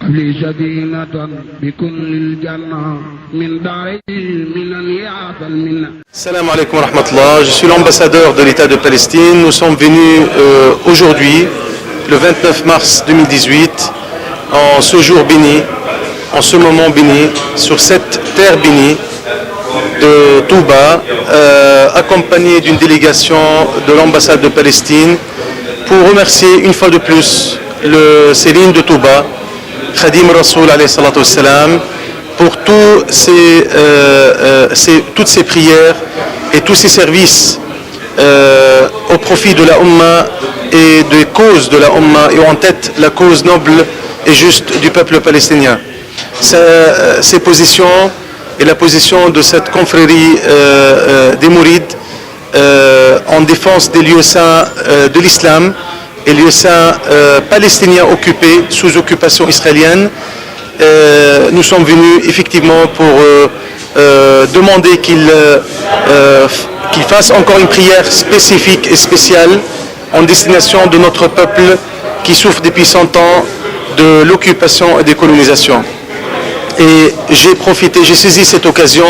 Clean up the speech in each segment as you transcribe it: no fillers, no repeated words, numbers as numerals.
لي سكينة بكل الجنة من داري من يعطى المنة. Salam alaikum wa rahmatullah. Je suis l'ambassadeur de l'État de Palestine. Nous sommes venus aujourd'hui, le 29 mars 2018, en ce jour béni, en ce moment béni, sur cette terre bénie de Touba, accompagné d'une délégation de l'ambassade de Palestine, pour remercier une fois de plus le Céline de Touba, Khadim Rasoul alayhi salatu wassalam, pour toutes ces prières et tous ces services au profit de la Ummah et des causes de la Ummah, et en tête la cause noble et juste du peuple palestinien. Ces positions et la position de cette confrérie des Mourides en défense des lieux saints de l'islam et lieux saints palestiniens occupés sous occupation israélienne. Nous sommes venus effectivement pour demander qu'il fasse encore une prière spécifique et spéciale en destination de notre peuple qui souffre depuis 100 ans de l'occupation et des colonisations. Et j'ai saisi cette occasion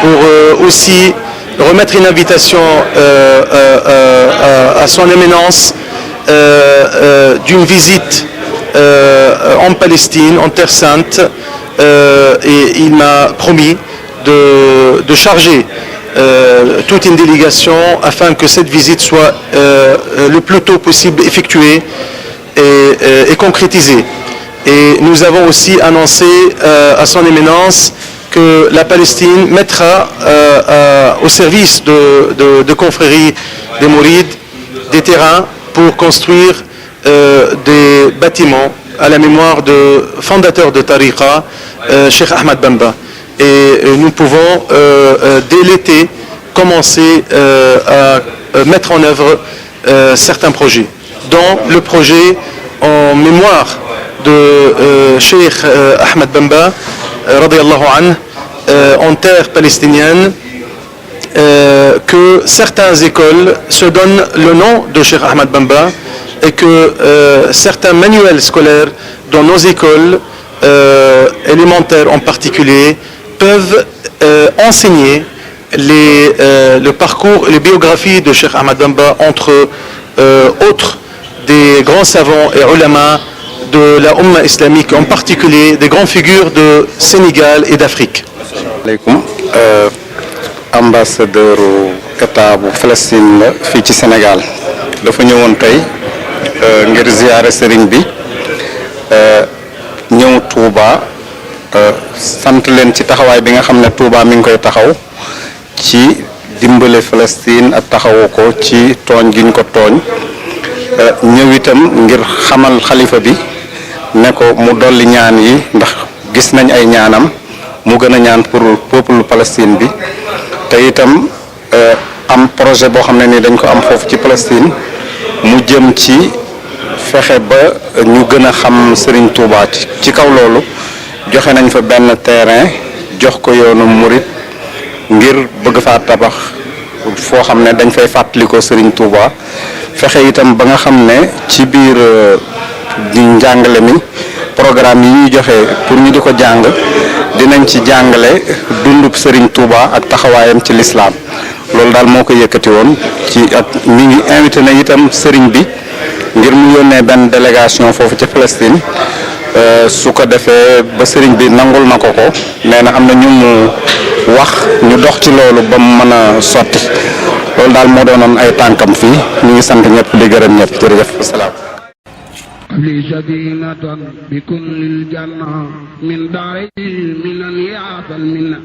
pour aussi remettre une invitation à son éminence d'une visite en Palestine, en Terre Sainte, et il m'a promis de charger toute une délégation afin que cette visite soit le plus tôt possible effectuée et concrétisée. Et nous avons aussi annoncé à son éminence que la Palestine mettra au service de confréries des Mourides des terrains pour construire des bâtiments à la mémoire de fondateur de Tariqa, Cheikh Ahmad Bamba. Et nous pouvons dès l'été commencer à mettre en œuvre certains projets, dont le projet en mémoire de Cheikh Ahmad Bamba, radiyallahu anhu, en terre palestinienne, que certaines écoles se donnent le nom de Cheikh Ahmad Bamba et que certains manuels scolaires dans nos écoles élémentaires en particulier peuvent enseigner le parcours et les biographies de Cheikh Ahmad Bamba, entre autres des grands savants et ulama de la Ummah islamique, en particulier des grandes figures de Sénégal et d'Afrique. Ambassadeur état bu Palestine la fii ci Sénégal dafa ñëwoon tey ngir ziyaare sëriñ bi ñëw Touba sant leen ci taxawaay bi nga xam ne Touba mi ngi koy taxaw ci dimbale Palestine ak taxawu ko ci tooñ gi ñu ko tooñ ñëw itam ngir xamal xalifa bi ne ko mu dolli ñaan yi ndax gis nañ ay ñaanam mu gën a ñaan pour peuple Palestine bi te itam am projet boo xam ne ni dañ ko am foofu ci Palestine mu jëm ci fexe ba ñu gën a xam Serigne Touba. Ci kaw loolu joxe nañ fa benn terrain jox ko yoonu Murit ngir bëgg faa tabax foo xam ne dañ fay fàttalikoo Serigne Touba, fexe itam ba nga xam ne ci biir njàngale mi programme yi ñuy joxe pour ñu di ko jàng dinañ ci jàngale dundub Serigne Touba ak taxawaayam ci lislaam. Loolu daal moo ko yëkkati woon ci ak mi ngi invité na itam Serigne bi ngir mu yónnee benn délégation foofu ci Palestine su ko defee ba Serigne bi nangul na ko nee na am na ñu mu wax ñu dox ci loolu ba mu mën a sotti. Loolu daal moo doonoon ay tànkam fii ñu ngi sant ñëpp di gërëm ñëpp jërëjëf asalaam. لي سكينة بكل الجنة من داري من يعطى المنة.